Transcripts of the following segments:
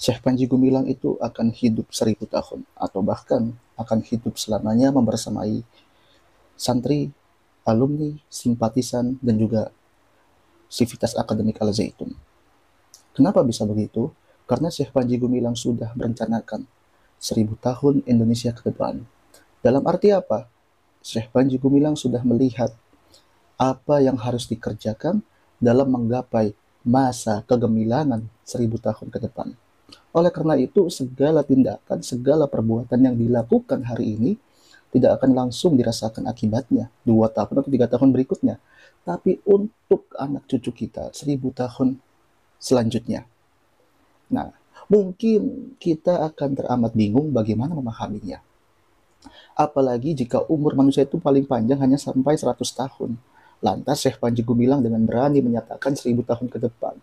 Syekh Panji Gumilang itu akan hidup 1000 tahun atau bahkan akan hidup selamanya membersamai santri, alumni, simpatisan, dan juga sivitas akademik Al-Zaitun. Kenapa bisa begitu? Karena Syekh Panji Gumilang sudah merencanakan 1000 tahun Indonesia ke depan. Dalam arti apa? Syekh Panji Gumilang sudah melihat apa yang harus dikerjakan dalam menggapai masa kegemilangan 1000 tahun ke depan. Oleh karena itu, segala tindakan, segala perbuatan yang dilakukan hari ini tidak akan langsung dirasakan akibatnya 2 tahun atau 3 tahun berikutnya, tapi untuk anak cucu kita 1000 tahun selanjutnya. Nah, mungkin kita akan teramat bingung bagaimana memahaminya. Apalagi jika umur manusia itu paling panjang hanya sampai 100 tahun. Lantas Syekh Panji Gumilang dengan berani menyatakan 1000 tahun ke depan.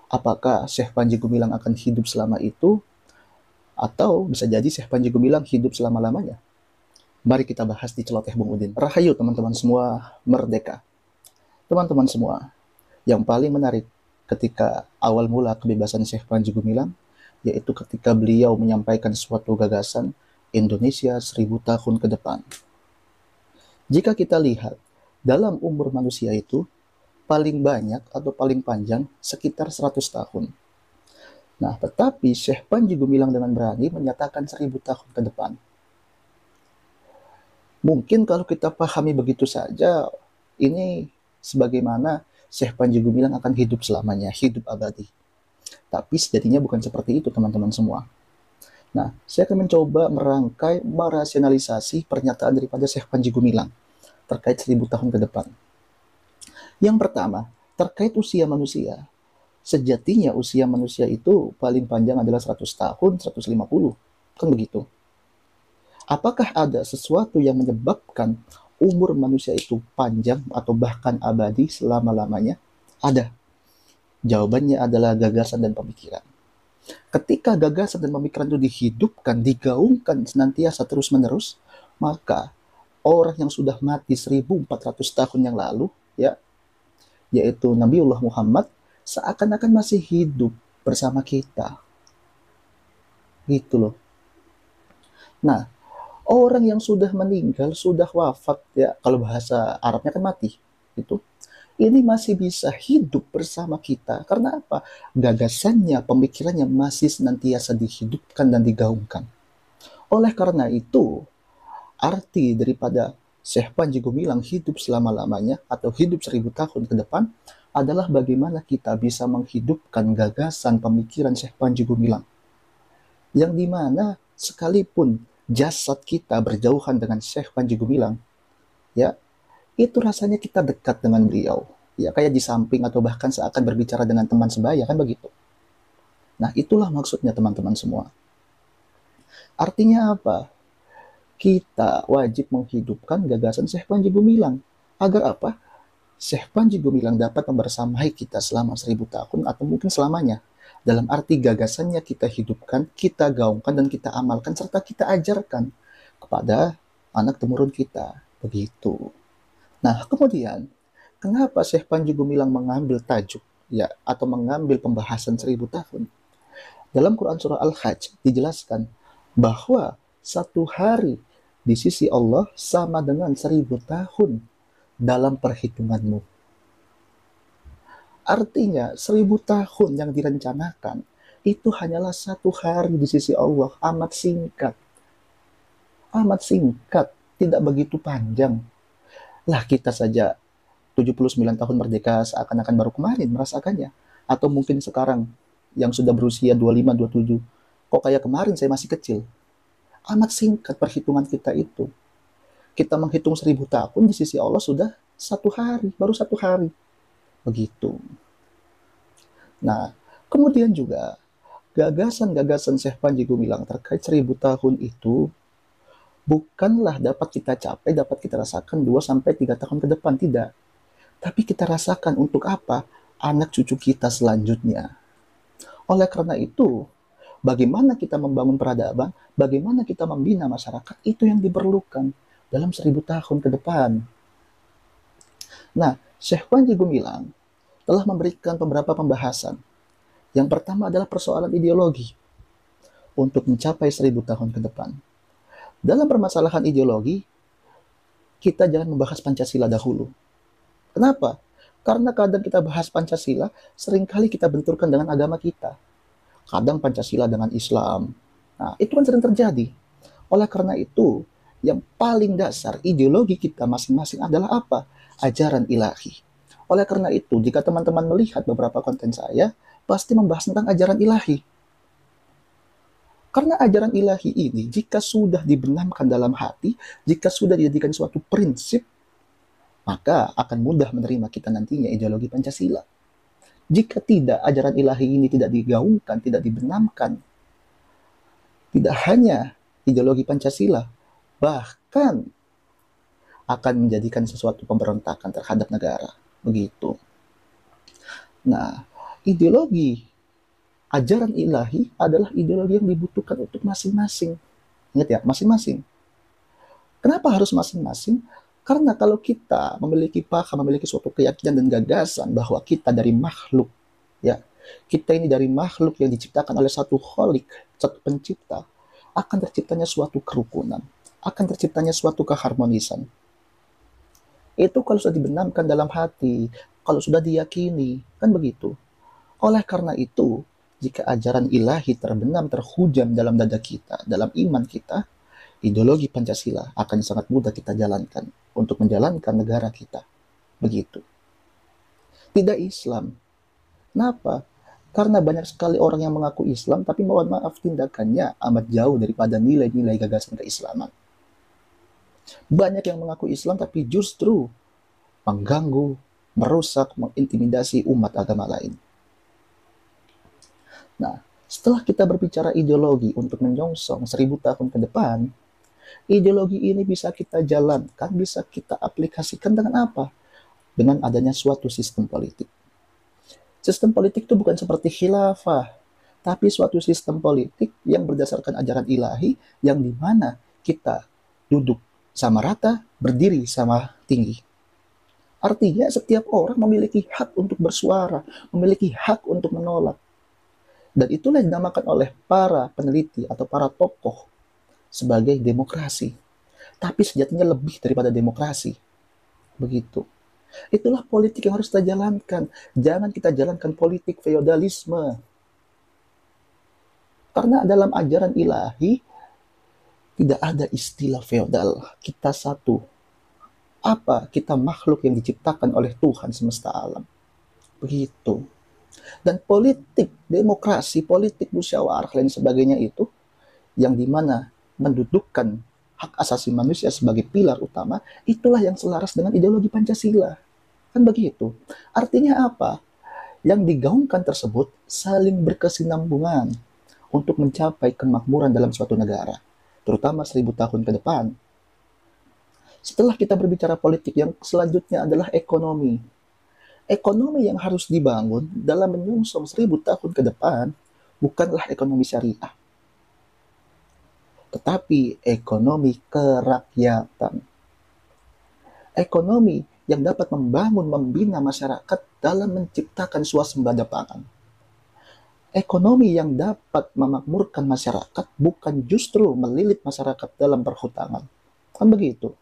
Apakah Syekh Panji Gumilang akan hidup selama itu? Atau bisa jadi Syekh Panji Gumilang hidup selama-lamanya? Mari kita bahas di Celoteh Bung Udin. Rahayu teman-teman semua, merdeka. Teman-teman semua, yang paling menarik ketika awal mula kebebasan Syekh Panji Gumilang, yaitu ketika beliau menyampaikan suatu gagasan Indonesia 1000 tahun ke depan. Jika kita lihat, dalam umur manusia itu, paling banyak atau paling panjang sekitar 100 tahun. Nah, tetapi Syekh Panji Gumilang dengan berani menyatakan 1000 tahun ke depan. Mungkin kalau kita pahami begitu saja, ini sebagaimana Syekh Panji Gumilang akan hidup selamanya, hidup abadi. Tapi sejatinya bukan seperti itu teman-teman semua. Nah, saya akan mencoba merangkai, merasionalisasi pernyataan daripada Syekh Panji Gumilang terkait 1000 tahun ke depan. Yang pertama, terkait usia manusia. Sejatinya usia manusia itu paling panjang adalah 100 tahun, 150. Kan begitu. Apakah ada sesuatu yang menyebabkan umur manusia itu panjang atau bahkan abadi selama-lamanya? Ada. Jawabannya adalah gagasan dan pemikiran. Ketika gagasan dan pemikiran itu dihidupkan, digaungkan senantiasa terus-menerus, maka orang yang sudah mati 1400 tahun yang lalu, ya, yaitu Nabiullah Muhammad, seakan-akan masih hidup bersama kita. Gitu loh. Nah, orang yang sudah meninggal, sudah wafat, ya, kalau bahasa Arabnya kan mati, gitu. Ini masih bisa hidup bersama kita. Karena apa? Gagasannya, pemikirannya masih senantiasa dihidupkan dan digaungkan. Oleh karena itu, arti daripada Syekh Panji Gumilang hidup selama-lamanya atau hidup 1000 tahun ke depan adalah bagaimana kita bisa menghidupkan gagasan pemikiran Syekh Panji Gumilang. Yang dimana sekalipun jasad kita berjauhan dengan Syekh Panji Gumilang, ya, itu rasanya kita dekat dengan beliau. Ya, kayak di samping atau bahkan seakan berbicara dengan teman sebaya, kan begitu. Nah, itulah maksudnya teman-teman semua. Artinya apa? Kita wajib menghidupkan gagasan Syekh Panji Gumilang. Agar apa? Syekh Panji Gumilang dapat membersamai kita selama 1000 tahun atau mungkin selamanya. Dalam arti gagasannya kita hidupkan, kita gaungkan, dan kita amalkan, serta kita ajarkan kepada anak temurun kita. Begitu. Nah, kemudian, kenapa Syekh Panji Gumilang mengambil tajuk, ya, atau mengambil pembahasan 1000 tahun? Dalam Quran Surah Al-Hajj dijelaskan bahwa satu hari di sisi Allah sama dengan 1000 tahun dalam perhitunganmu. Artinya 1000 tahun yang direncanakan itu hanyalah satu hari di sisi Allah. Amat singkat. Amat singkat. Tidak begitu panjang. Lah kita saja 79 tahun merdeka seakan-akan baru kemarin merasakannya. Atau mungkin sekarang yang sudah berusia 25, 27. Kok kayak kemarin saya masih kecil. Amat singkat perhitungan kita itu. Kita menghitung 1000 tahun di sisi Allah sudah satu hari. Baru satu hari. Begitu. Nah, kemudian juga gagasan-gagasan Syekh Panji Gumilang terkait 1000 tahun itu bukanlah dapat kita capai, dapat kita rasakan 2-3 tahun ke depan, tidak. Tapi kita rasakan untuk apa? Anak cucu kita selanjutnya. Oleh karena itu, bagaimana kita membangun peradaban, bagaimana kita membina masyarakat, itu yang diperlukan dalam 1000 tahun ke depan. Nah, Syekh Panji Gumilang telah memberikan beberapa pembahasan Yang pertama adalah persoalan ideologi untuk mencapai 1000 tahun ke depan. Dalam permasalahan ideologi, kita jangan membahas Pancasila dahulu. Kenapa? Karena kadang kita bahas Pancasila, seringkali kita benturkan dengan agama kita. Kadang Pancasila dengan Islam. Nah, itu kan sering terjadi. Oleh karena itu, yang paling dasar ideologi kita masing-masing adalah apa? Ajaran ilahi. Oleh karena itu, jika teman-teman melihat beberapa konten saya, pasti membahas tentang ajaran ilahi. Karena ajaran ilahi ini, jika sudah dibenamkan dalam hati, jika sudah dijadikan suatu prinsip, maka akan mudah menerima kita nantinya ideologi Pancasila. Jika tidak, ajaran ilahi ini tidak digaungkan, tidak dibenamkan, tidak hanya ideologi Pancasila, bahkan akan menjadikan sesuatu pemberontakan terhadap negara. Begitu. Nah, ideologi ajaran ilahi adalah ideologi yang dibutuhkan untuk masing-masing. Ingat ya, masing-masing. Kenapa harus masing-masing? Karena kalau kita memiliki paham, memiliki suatu keyakinan dan gagasan bahwa kita dari makhluk, ya, kita ini dari makhluk yang diciptakan oleh satu kholik, satu pencipta, akan terciptanya suatu kerukunan, akan terciptanya suatu keharmonisan. Itu kalau sudah dibenamkan dalam hati, kalau sudah diyakini, kan begitu. Oleh karena itu, jika ajaran ilahi terbenam, terhujam dalam dada kita, dalam iman kita, ideologi Pancasila akan sangat mudah kita jalankan untuk menjalankan negara kita. Begitu. Tidak Islam. Kenapa? Karena banyak sekali orang yang mengaku Islam, tapi mohon maaf tindakannya amat jauh daripada nilai-nilai gagasan keislaman. Banyak yang mengaku Islam, tapi justru mengganggu, merusak, mengintimidasi umat agama lain. Nah, setelah kita berbicara ideologi untuk menyongsong 1000 tahun ke depan, ideologi ini bisa kita jalankan, bisa kita aplikasikan dengan apa? Dengan adanya suatu sistem politik. Sistem politik itu bukan seperti khilafah, tapi suatu sistem politik yang berdasarkan ajaran ilahi, yang dimana kita duduk sama rata, berdiri sama tinggi. Artinya setiap orang memiliki hak untuk bersuara, memiliki hak untuk menolak. Dan itulah yang dinamakan oleh para peneliti atau para tokoh sebagai demokrasi. Tapi sejatinya lebih daripada demokrasi. Begitu. Itulah politik yang harus kita jalankan. Jangan kita jalankan politik feodalisme. Karena dalam ajaran ilahi tidak ada istilah feodal. Kita satu. Apa? Kita makhluk yang diciptakan oleh Tuhan semesta alam. Begitu. Dan politik demokrasi, politik musyawarah dan sebagainya itu yang dimana mendudukkan hak asasi manusia sebagai pilar utama, itulah yang selaras dengan ideologi Pancasila. Kan begitu. Artinya apa? Yang digaungkan tersebut saling berkesinambungan untuk mencapai kemakmuran dalam suatu negara, terutama 1000 tahun ke depan. Setelah kita berbicara politik, yang selanjutnya adalah ekonomi. Ekonomi yang harus dibangun dalam menyongsong 1000 tahun ke depan bukanlah ekonomi syariah, tetapi ekonomi kerakyatan. Ekonomi yang dapat membangun, membina masyarakat dalam menciptakan swasembada pangan. Ekonomi yang dapat memakmurkan masyarakat, bukan justru melilit masyarakat dalam perhutangan. Kan begitu.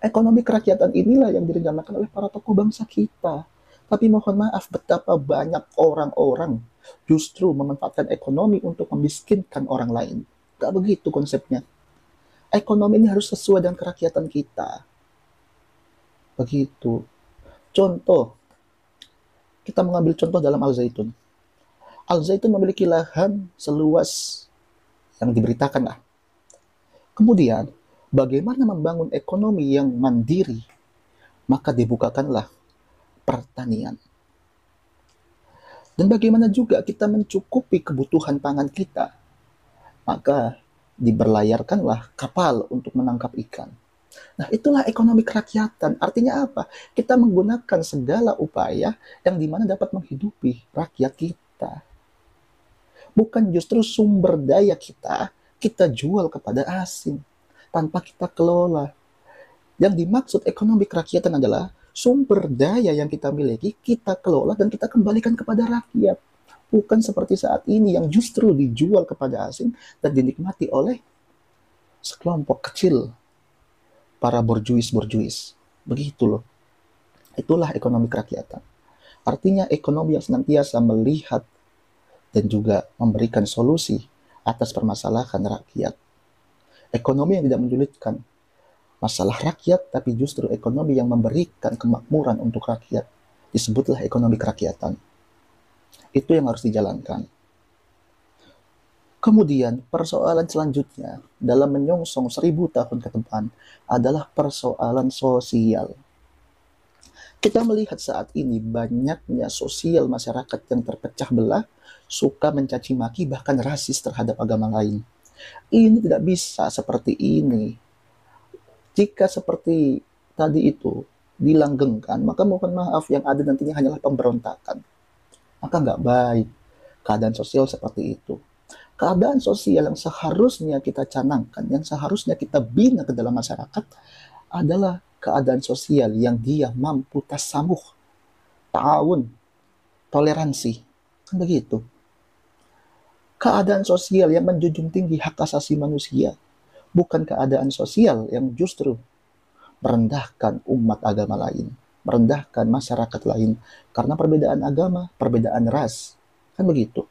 Ekonomi kerakyatan inilah yang direncanakan oleh para tokoh bangsa kita. Tapi mohon maaf, betapa banyak orang-orang justru memanfaatkan ekonomi untuk memiskinkan orang lain. Gak begitu konsepnya. Ekonomi ini harus sesuai dengan kerakyatan kita. Begitu. Contoh, kita mengambil contoh dalam Al-Zaitun. Al-Zaitun memiliki lahan seluas yang diberitakan lah. Kemudian, bagaimana membangun ekonomi yang mandiri? Maka dibukakanlah pertanian. Dan bagaimana juga kita mencukupi kebutuhan pangan kita? Maka diberlayarkanlah kapal untuk menangkap ikan. Nah, itulah ekonomi kerakyatan. Artinya apa? Kita menggunakan segala upaya yang dimana dapat menghidupi rakyat kita. Bukan justru sumber daya kita jual kepada asing tanpa kita kelola. Yang dimaksud ekonomi kerakyatan adalah sumber daya yang kita miliki, kita kelola dan kita kembalikan kepada rakyat. Bukan seperti saat ini yang justru dijual kepada asing dan dinikmati oleh sekelompok kecil para borjuis-borjuis. Begitu loh. Itulah ekonomi kerakyatan. Artinya ekonomi yang senantiasa melihat dan juga memberikan solusi atas permasalahan rakyat. Ekonomi yang tidak menyulitkan masalah rakyat, tapi justru ekonomi yang memberikan kemakmuran untuk rakyat. Disebutlah ekonomi kerakyatan. Itu yang harus dijalankan. Kemudian persoalan selanjutnya dalam menyongsong 1000 tahun ke depan adalah persoalan sosial. Kita melihat saat ini banyaknya sosial masyarakat yang terpecah belah, suka mencaci maki bahkan rasis terhadap agama lain. Ini tidak bisa seperti ini. Jika seperti tadi itu dilanggengkan, maka mohon maaf yang ada nantinya hanyalah pemberontakan. Maka nggak baik keadaan sosial seperti itu. Keadaan sosial yang seharusnya kita canangkan, yang seharusnya kita bina ke dalam masyarakat adalah keadaan sosial yang dia mampu tasamuh, ta'awun, toleransi. Kan begitu. Keadaan sosial yang menjunjung tinggi hak asasi manusia, bukan keadaan sosial yang justru merendahkan umat agama lain, merendahkan masyarakat lain karena perbedaan agama, perbedaan ras. Kan begitu.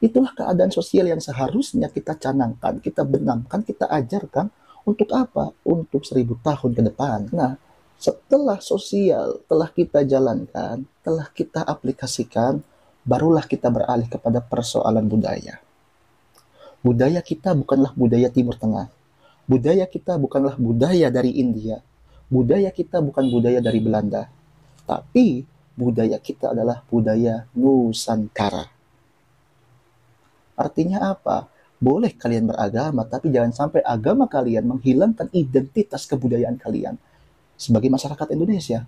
Itulah keadaan sosial yang seharusnya kita canangkan, kita benamkan, kita ajarkan. Untuk apa? Untuk 1000 tahun ke depan. Nah, setelah sosial telah kita jalankan, telah kita aplikasikan, barulah kita beralih kepada persoalan budaya. Budaya kita bukanlah budaya Timur Tengah. Budaya kita bukanlah budaya dari India. Budaya kita bukan budaya dari Belanda. Tapi budaya kita adalah budaya Nusantara. Artinya apa? Boleh kalian beragama, tapi jangan sampai agama kalian menghilangkan identitas kebudayaan kalian sebagai masyarakat Indonesia.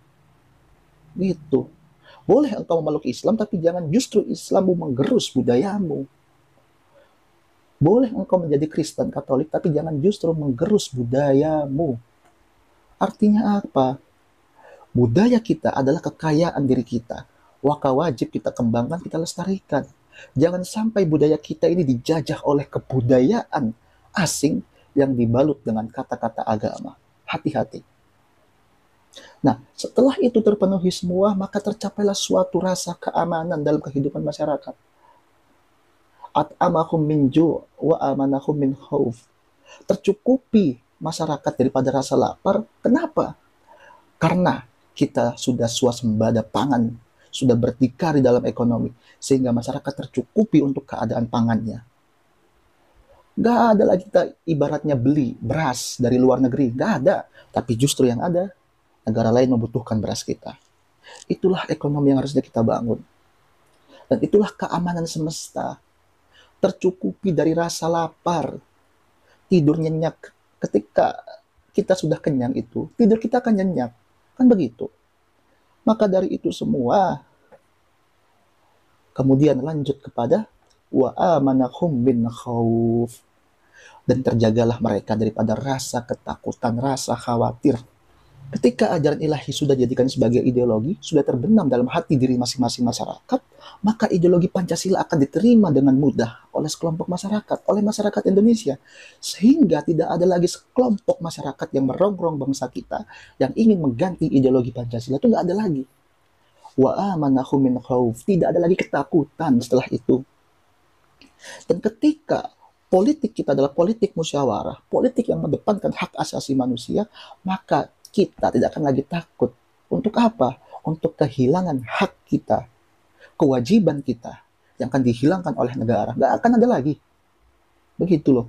Gitu. Boleh engkau memeluk Islam, tapi jangan justru Islammu menggerus budayamu. Boleh engkau menjadi Kristen Katolik, tapi jangan justru menggerus budayamu. Artinya apa? Budaya kita adalah kekayaan diri kita. Maka wajib kita kembangkan, kita lestarikan. Jangan sampai budaya kita ini dijajah oleh kebudayaan asing yang dibalut dengan kata-kata agama. Hati-hati. Nah, setelah itu terpenuhi semua, maka tercapailah suatu rasa keamanan dalam kehidupan masyarakat. At'amahum min ju' wa amanahum min khauf. Tercukupi masyarakat daripada rasa lapar. Kenapa? Karena kita sudah swasembada pangan, sudah berdikari dalam ekonomi, sehingga masyarakat tercukupi untuk keadaan pangannya. Gak ada lagi kita ibaratnya beli beras dari luar negeri, gak ada. Tapi justru yang ada, negara lain membutuhkan beras kita. Itulah ekonomi yang harusnya kita bangun. Dan itulah keamanan semesta. Tercukupi dari rasa lapar, tidur nyenyak. Ketika kita sudah kenyang itu, tidur kita akan nyenyak. Kan begitu. Maka dari itu semua, kemudian lanjut kepada wa amanahum min khauf. Dan terjagalah mereka daripada rasa ketakutan, rasa khawatir. Ketika ajaran ilahi sudah dijadikan sebagai ideologi, sudah terbenam dalam hati diri masing-masing masyarakat, maka ideologi Pancasila akan diterima dengan mudah oleh sekelompok masyarakat, oleh masyarakat Indonesia. Sehingga tidak ada lagi sekelompok masyarakat yang merongrong bangsa kita, yang ingin mengganti ideologi Pancasila. Itu nggak ada lagi. Wa amanahum min khauf. Tidak ada lagi ketakutan setelah itu. Dan ketika politik kita adalah politik musyawarah, politik yang mengedepankan hak asasi manusia, maka kita tidak akan lagi takut. Untuk apa? Untuk kehilangan hak kita, kewajiban kita yang akan dihilangkan oleh negara. Nggak akan ada lagi. Begitu loh.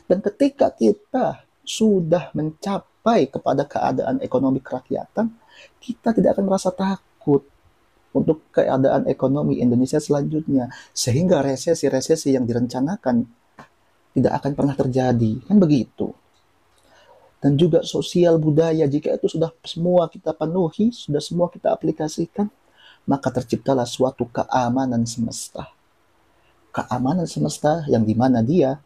Dan ketika kita sudah mencapai kepada keadaan ekonomi kerakyatan, kita tidak akan merasa takut untuk keadaan ekonomi Indonesia selanjutnya. Sehingga resesi-resesi yang direncanakan tidak akan pernah terjadi. Kan begitu. Dan juga sosial budaya, jika itu sudah semua kita penuhi, sudah semua kita aplikasikan, maka terciptalah suatu keamanan semesta. Keamanan semesta yang dimana dia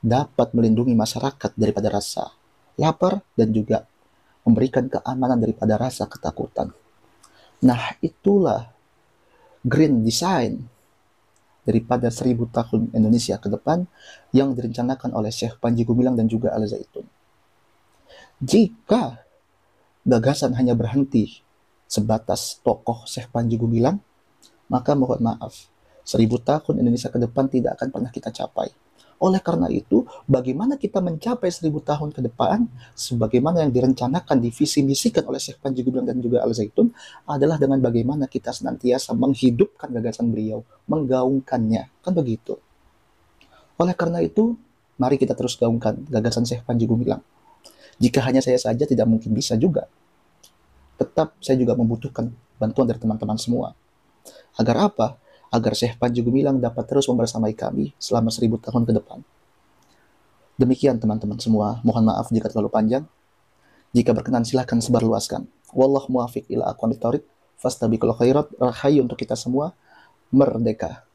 dapat melindungi masyarakat daripada rasa lapar dan juga memberikan keamanan daripada rasa ketakutan. Nah, itulah green design daripada 1000 tahun Indonesia ke depan yang direncanakan oleh Syekh Panji Gumilang dan juga Al Zaitun. Jika gagasan hanya berhenti sebatas tokoh Syekh Panji Gumilang, maka mohon maaf, 1000 tahun Indonesia ke depan tidak akan pernah kita capai. Oleh karena itu, bagaimana kita mencapai 1000 tahun ke depan, sebagaimana yang direncanakan, divisi misikan oleh Syekh Panji Gumilang dan juga Al Zaitun, adalah dengan bagaimana kita senantiasa menghidupkan gagasan beliau, menggaungkannya, kan begitu. Oleh karena itu, mari kita terus gaungkan gagasan Syekh Panji Gumilang. Jika hanya saya saja, tidak mungkin bisa juga. Tetap saya juga membutuhkan bantuan dari teman-teman semua. Agar apa? Agar Syekh Panji Gumilang dapat terus membersamai kami selama 1000 tahun ke depan. Demikian teman-teman semua, mohon maaf jika terlalu panjang. Jika berkenan silahkan sebarluaskan. Wallahu muwaffiq ila aqwamit thoriq, fastabiqul khairat. Rahayu untuk kita semua, merdeka.